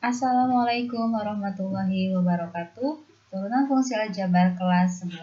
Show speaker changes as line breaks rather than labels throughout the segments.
Assalamualaikum warahmatullahi wabarakatuh. Turunan fungsi aljabar kelas 11.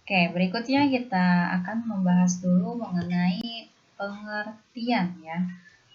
Oke, berikutnya kita akan membahas dulu mengenai pengertian ya.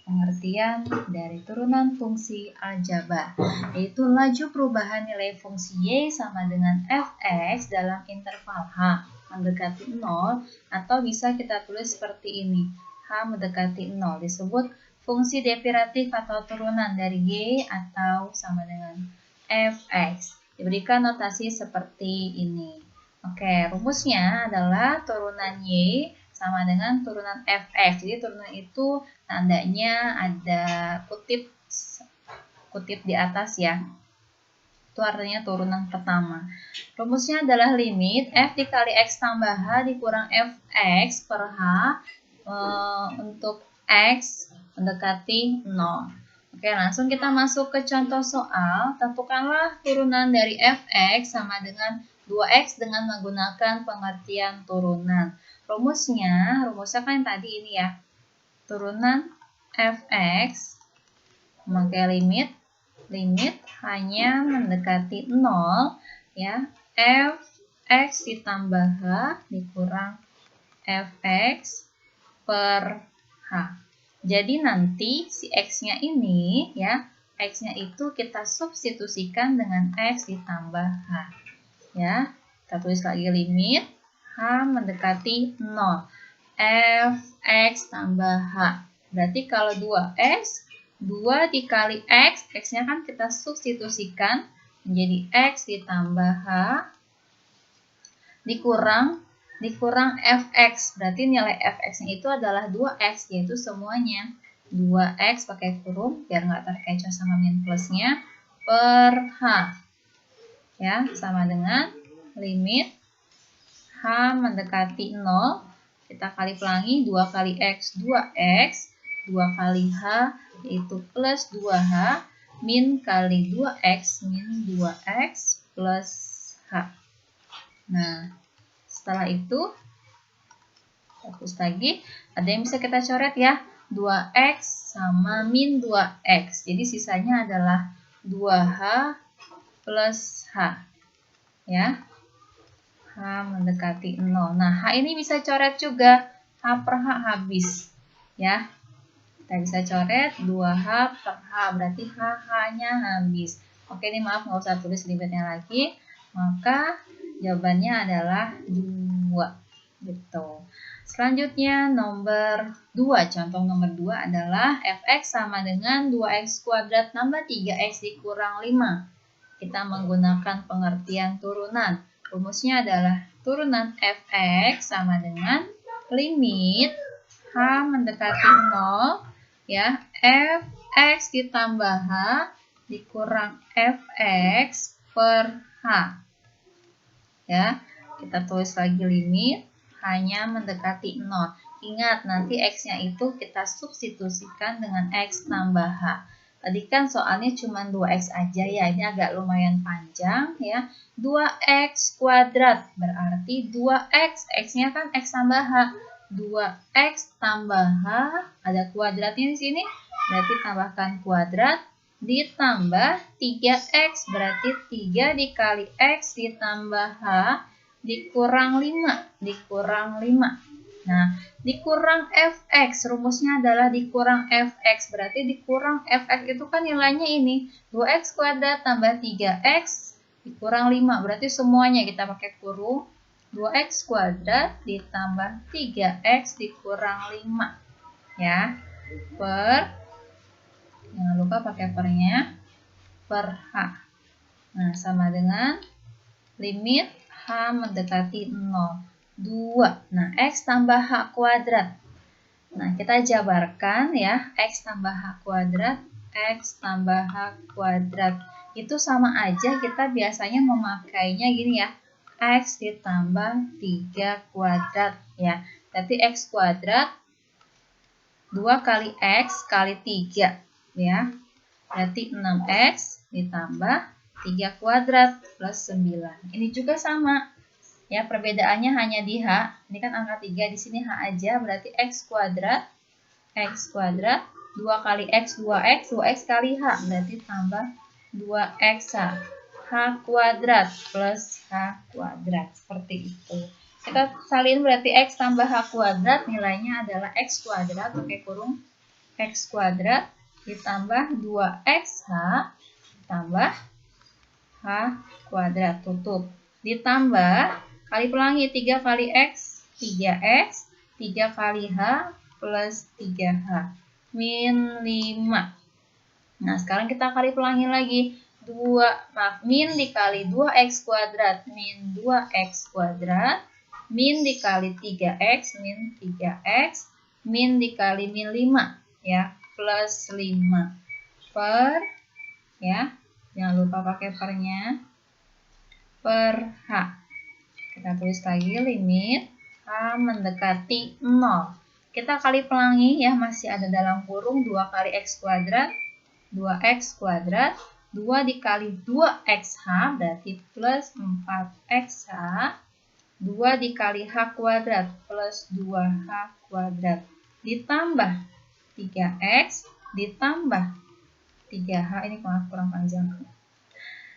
Pengertian dari turunan fungsi aljabar, yaitu laju perubahan nilai fungsi Y sama dengan fx dalam interval H mendekati 0, atau bisa kita tulis seperti ini, H mendekati 0, disebut fungsi derivatif atau turunan dari Y atau sama dengan fx. Diberikan notasi seperti ini. Oke, rumusnya adalah turunan Y sama dengan turunan fx. Jadi turunan itu tandanya ada kutip di atas ya. Itu artinya turunan pertama. Rumusnya adalah limit f dikali x tambah h dikurang fx per h untuk x mendekati 0. Oke, langsung kita masuk ke contoh soal. Tentukanlah turunan dari fx sama dengan 2x dengan menggunakan pengertian turunan. Rumusnya kan tadi ini ya. Turunan fx memakai limit hanya mendekati 0 ya. Fx ditambah h dikurang fx per h. Jadi nanti si x-nya ini ya, x-nya itu kita substitusikan dengan x ditambah h. Ya, kita tulis lagi limit h mendekati 0. Fx tambah h. Berarti kalau 2x, 2 dikali x, x-nya kan kita substitusikan menjadi x ditambah h dikurang fx. Berarti nilai fx-nya itu adalah 2x, yaitu semuanya 2x pakai kurung biar nggak terkecoh sama min plusnya per h. Ya, sama dengan limit h mendekati 0. Kita kali pelangi 2 kali x 2x, 2 kali h yaitu plus 2h, min kali 2x min 2x plus h. Nah, setelah itu hapus lagi, ada yang bisa kita coret ya, 2x sama min 2x. Jadi sisanya adalah 2h plus h. Ya. H mendekati 0. Nah, H ini bisa coret juga. H per H habis. Ya. Kita bisa coret 2H per H. Berarti H-nya habis. Oke, ini maaf nggak usah tulis limitnya lagi. Maka jawabannya adalah 2. Gitu. Selanjutnya nomor 2. Contoh nomor 2 adalah fx sama dengan 2x kuadrat tambah 3x dikurang 5. Kita menggunakan pengertian turunan. Rumusnya adalah turunan fx sama dengan limit h mendekati 0 ya, fx ditambah h dikurang fx per h. Ya, kita tulis lagi limit hanya mendekati 0. Ingat, nanti x-nya itu kita substitusikan dengan x tambah h. Tadi kan soalnya cuma 2x aja ya, ini agak lumayan panjang ya. 2x kuadrat berarti 2x, x-nya kan x tambah h. 2x tambah h, ada kuadratnya di sini, berarti tambahkan kuadrat, ditambah 3x, berarti 3 dikali x ditambah h, dikurang 5. Nah, dikurang fx, rumusnya adalah dikurang fx, berarti dikurang fx itu kan nilainya ini, 2x kuadrat tambah 3x dikurang 5, berarti semuanya kita pakai kurung, 2x kuadrat ditambah 3x dikurang 5, ya, per, jangan lupa pakai pernya, per h. Nah, sama dengan limit h mendekati 0. 2. Nah, x tambah h kuadrat. Nah, kita jabarkan ya, x tambah h kuadrat, x tambah h kuadrat. Itu sama aja, kita biasanya memakainya gini ya, x ditambah 3 kuadrat ya. Berarti x kuadrat 2 kali x kali 3 ya. Berarti 6x ditambah 3 kuadrat plus 9. Ini juga sama. Ya, perbedaannya hanya di h. Ini kan angka 3, di sini h aja, berarti x kuadrat 2 kali X, 2X, 2X kali H. Berarti tambah 2X H kuadrat plus H kuadrat. Seperti itu. Kita salin berarti X tambah H kuadrat. Nilainya adalah X kuadrat. Pakai kurung X kuadrat ditambah 2XH tambah H kuadrat. Tutup. Ditambah kali pelangi 3 kali X, 3X, 3 kali H plus 3H min 5. Nah, sekarang kita kali pelangi lagi. Min dikali 2X kuadrat min 2X kuadrat min dikali 3X min 3X min dikali min 5 ya, plus 5 per ya. Jangan lupa pakai pernya. Per H. Kita tulis lagi limit H mendekati 0. Kita kali pelangi ya, masih ada dalam kurung 2 kali X kuadrat, 2X kuadrat, 2 dikali 2XH berarti plus 4XH, 2 dikali H kuadrat plus 2H kuadrat, ditambah 3X, ditambah 3H, ini kurang panjang.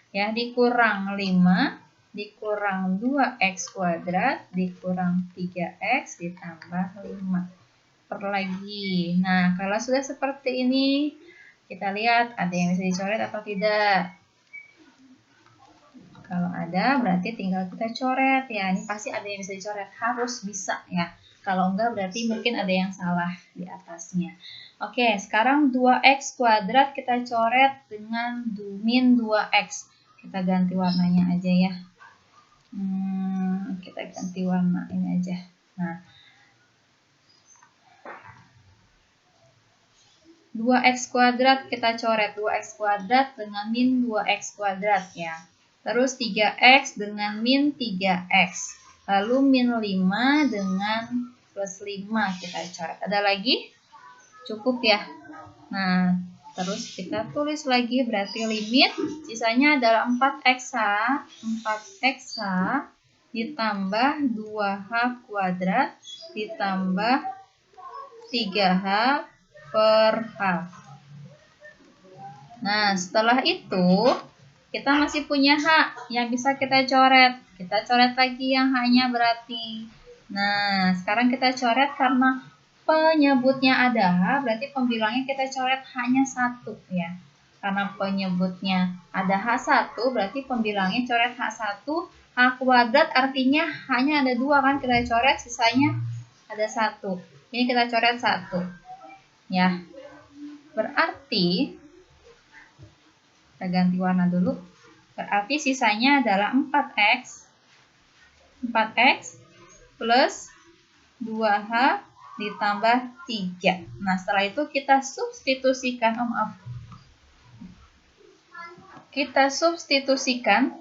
Ya, dikurang 5, dikurang 2X kuadrat, dikurang 3X, ditambah 5. Per lagi. Nah, kalau sudah seperti ini, kita lihat ada yang bisa dicoret atau tidak. Kalau ada, berarti tinggal kita coret ya. Ini pasti ada yang bisa dicoret, harus bisa ya. Kalau enggak, berarti mungkin ada yang salah di atasnya. Oke, sekarang 2X kuadrat kita coret dengan min 2X. Kita ganti warnanya aja ya. Kita ganti warna ini aja. Nah, 2X kuadrat kita coret. 2X kuadrat dengan min 2X kuadrat ya. Terus 3X dengan min 3X. Lalu min 5 dengan plus 5 kita coret. Ada lagi? Cukup ya. Nah, terus kita tulis lagi berarti limit sisanya adalah 4X ditambah 2H kuadrat ditambah 3H per H. Nah, setelah itu kita masih punya H yang bisa kita coret. Kita coret lagi yang H-nya berarti. Nah, sekarang kita coret karena penyebutnya ada H, berarti pembilangnya kita coret hanya 1 ya. Karena penyebutnya ada H1, berarti pembilangnya coret H1. H kuadrat artinya hanya ada 2 kan, kita coret, sisanya ada 1. Ini kita coret 1 ya. Berarti kita ganti warna dulu. Berarti sisanya adalah 4X plus 2H ditambah 3. Nah, setelah itu kita substitusikan, kita substitusikan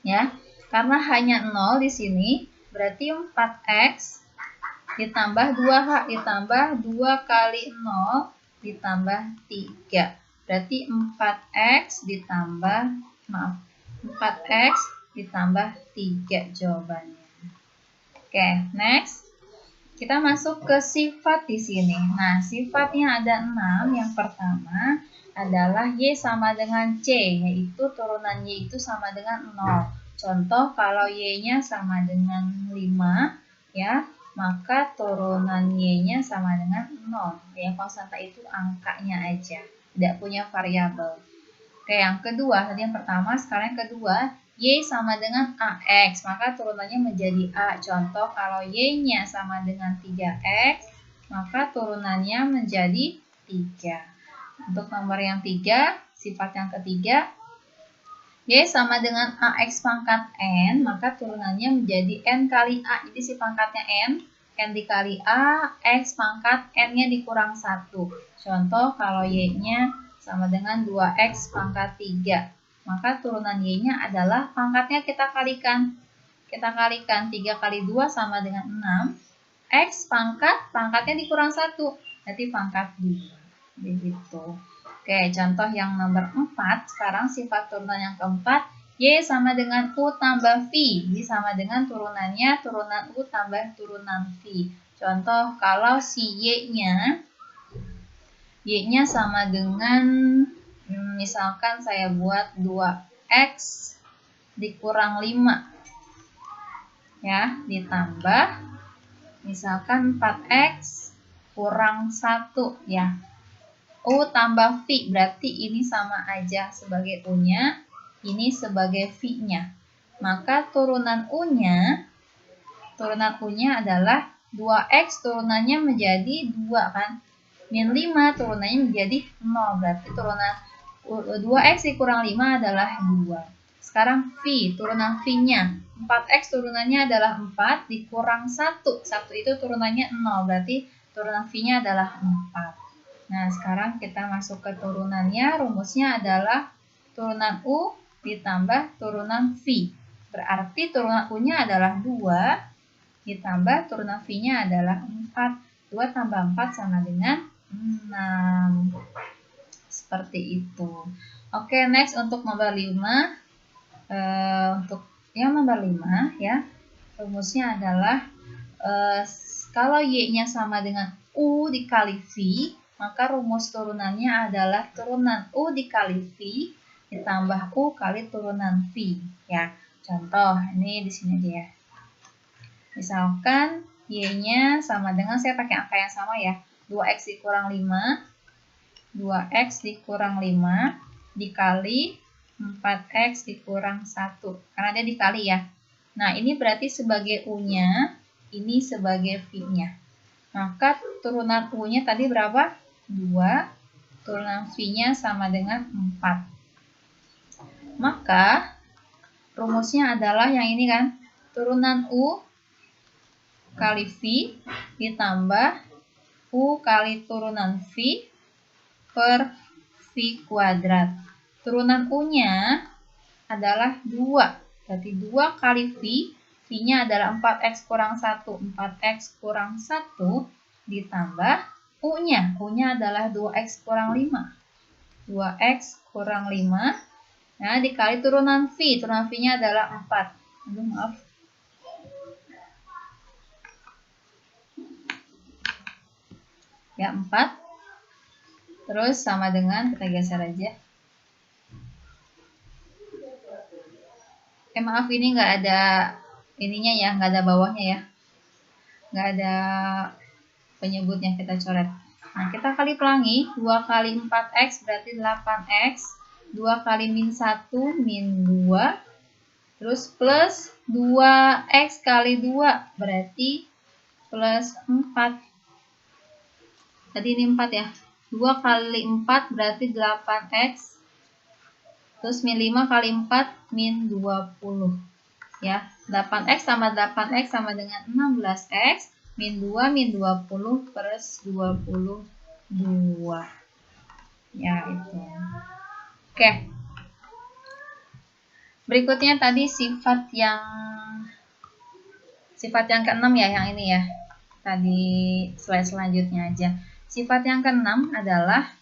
ya. Karena hanya 0 di sini, berarti 4X ditambah 2H ditambah 2 kali 0 ditambah 3. Berarti 4X ditambah 3 jawabannya. Oke, next. Kita masuk ke sifat di sini. Nah, sifatnya ada 6. Yang pertama adalah Y sama dengan C, yaitu turunan Y itu sama dengan 0. Contoh, kalau Y-nya sama dengan 5, ya, maka turunan Y-nya sama dengan 0. Yang konstanta itu angkanya aja, tidak punya variabel. Oke, yang kedua, tadi yang pertama, sekarang yang kedua, Y sama dengan AX, maka turunannya menjadi A. Contoh, kalau Y-nya sama dengan 3X, maka turunannya menjadi 3. Untuk nomor yang 3, sifat yang ketiga, Y sama dengan AX pangkat N, maka turunannya menjadi N kali A. Jadi si pangkatnya N dikali A, X pangkat N-nya dikurang 1. Contoh, kalau Y-nya sama dengan 2X pangkat 3. Maka turunan Y-nya adalah pangkatnya kita kalikan. Kita kalikan 3 kali 2 sama dengan 6. X pangkatnya dikurang 1. Berarti pangkat 2. Begitu. Oke, contoh yang nomor 4. Sekarang sifat turunan yang keempat. Y sama dengan U tambah V. Jadi sama dengan turunannya turunan U tambah turunan V. Contoh, kalau si Y-nya Y-nya sama dengan, misalkan saya buat 2X dikurang 5. Ya, ditambah misalkan 4X kurang 1 ya. U tambah V, berarti ini sama aja sebagai U-nya, ini sebagai V-nya. Maka turunan U-nya adalah 2X turunannya menjadi 2 kan. Min 5 turunannya menjadi 0, berarti turunan 2X dikurang 5 adalah 2. Sekarang V, turunan V-nya. 4X turunannya adalah 4 dikurang 1. 1 itu turunannya 0, berarti turunan V-nya adalah 4. Nah, sekarang kita masuk ke turunannya. Rumusnya adalah turunan U ditambah turunan V. Berarti turunan U-nya adalah 2 ditambah turunan V-nya adalah 4. 2 tambah 4 sama dengan 6. Seperti itu. Oke, next untuk nomor 5. Untuk yang nomor 5 ya, rumusnya adalah kalau Y-nya sama dengan U dikali V, maka rumus turunannya adalah turunan U dikali V ditambah U kali turunan V ya. Contoh, ini di sini aja ya. Misalkan Y-nya sama dengan, saya pakai angka yang sama ya, 2X dikurang 5, 2X dikurang 5 dikali 4X dikurang 1. Karena dia dikali ya. Nah, ini berarti sebagai U-nya, ini sebagai V-nya. Maka turunan U-nya tadi berapa? 2. Turunan V-nya sama dengan 4. Maka rumusnya adalah yang ini kan. Turunan U kali V ditambah U kali turunan V per V kuadrat. Turunan U-nya adalah 2. Berarti 2 kali V. V-nya adalah 4X kurang 1. 4X kurang 1 ditambah U-nya. U-nya adalah 2X kurang 5. 2X kurang 5. Nah, dikali turunan V. Turunan V-nya adalah 4. Aduh, maaf. Ya, 4. Terus sama dengan, kita geser aja. Maaf, ini nggak ada ininya ya, nggak ada bawahnya ya. Nggak ada penyebutnya, kita coret. Nah, kita kali pelangi. 2 kali 4X berarti 8X. 2 kali min 1 min 2. Terus plus 2X kali 2 berarti plus 4. Tadi ini 4 ya. 2 kali 4 berarti 8X. Terus min 5 kali 4 min 20. Ya, 8X tambah 8X sama dengan 16X. Min 2 min 20 plus 22. Ya, itu. Oke. Berikutnya tadi sifat yang ke-6 ya, yang ini ya. Tadi slide selanjutnya aja. Sifat yang ke-6 adalah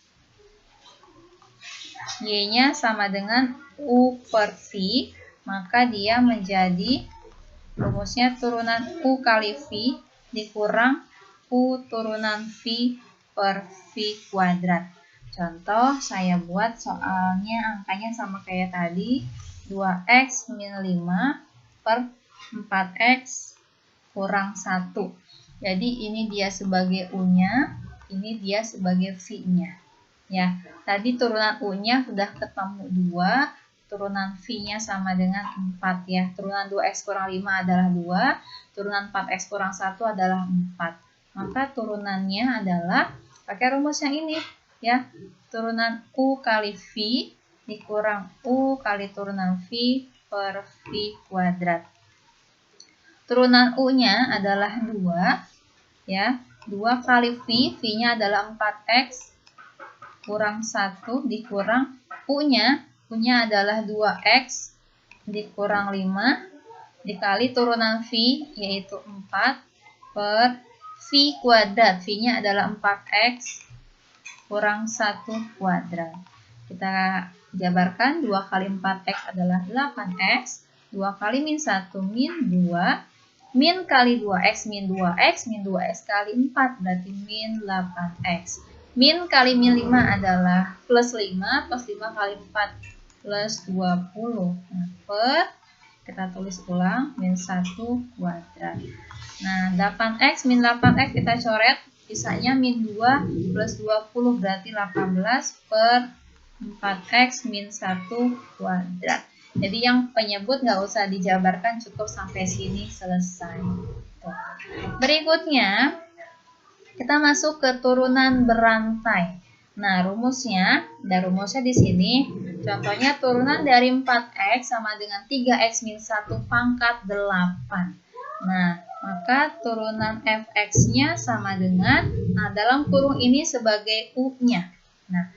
Y-nya sama dengan U per V, maka dia menjadi rumusnya turunan U kali V dikurang U turunan V per V kuadrat. Contoh, saya buat soalnya angkanya sama kayak tadi, 2X min 5 per 4X kurang 1. Jadi ini dia sebagai U-nya, ini dia sebagai V-nya. Ya, tadi turunan U-nya sudah ketemu 2, turunan V-nya sama dengan 4 ya. Turunan 2X kurang 5 adalah 2, turunan 4X kurang 1 adalah 4. Maka turunannya adalah pakai rumus yang ini ya. Turunan U kali V dikurang U kali turunan V per V kuadrat. Turunan U-nya adalah 2 ya. 2 kali V, V-nya adalah 4X kurang 1 dikurang U-nya adalah 2X dikurang 5 dikali turunan V yaitu 4 per V kuadrat. V-nya adalah 4X kurang 1 kuadrat. Kita jabarkan, 2 kali 4X adalah 8X, 2 kali min 1 min 2, min kali 2X min 2X, min 2X kali 4 berarti min 8X. Min kali min 5 adalah plus 5, plus 5 kali 4 plus 20. Nah, kita tulis ulang, min 1 kuadrat. Nah, 8x min 8x kita coret, sisanya min 2 plus 20 berarti 18 per 4x min 1 kuadrat. Jadi yang penyebut nggak usah dijabarkan, cukup sampai sini selesai. Berikutnya, kita masuk ke turunan berantai. Nah, rumusnya di sini. Contohnya turunan dari 4x sama dengan 3x min 1 pangkat 8. Nah, maka turunan fx-nya sama dengan, dalam kurung ini sebagai u-nya. Nah,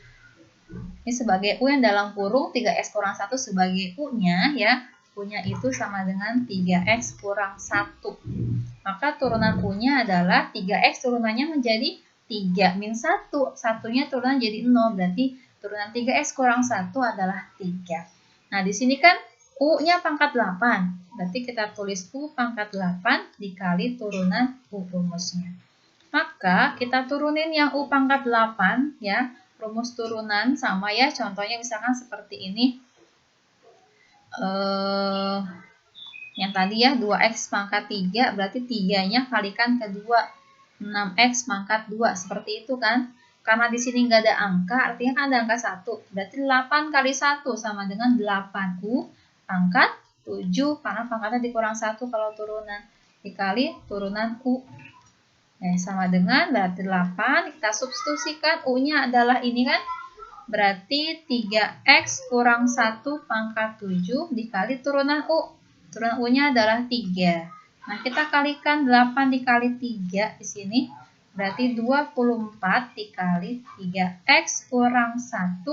ini sebagai u yang dalam kurung, 3x kurang 1 sebagai u-nya ya. U-nya itu sama dengan 3x kurang 1. Maka turunan U-nya adalah 3X turunannya menjadi 3 min 1. Satunya turunan jadi 0. Berarti turunan 3X kurang 1 adalah 3. Nah, di sini kan U-nya pangkat 8. Berarti kita tulis U pangkat 8 dikali turunan U rumusnya. Maka kita turunin yang U pangkat 8 ya. Rumus turunan sama ya. Contohnya misalkan seperti ini. Yang tadi ya 2x pangkat 3 berarti 3-nya kalikan ke 2. 6x pangkat 2 seperti itu kan. Karena di sini nggak ada angka, artinya kan ada angka 1. Berarti 8 kali 1 sama dengan 8u pangkat 7 karena pangkatnya dikurang 1 kalau turunan. Dikali turunan u. Sama dengan berarti 8 kita substitusikan u-nya adalah ini kan. Berarti 3x kurang 1 pangkat 7 dikali turunan u. Turunan U-nya adalah 3. Nah, kita kalikan 8 dikali 3 di sini. Berarti 24 dikali 3x kurang 1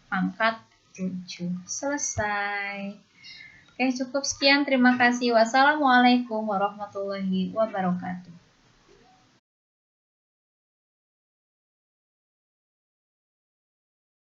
pangkat 7. Selesai. Oke, cukup sekian. Terima kasih. Wassalamualaikum warahmatullahi wabarakatuh.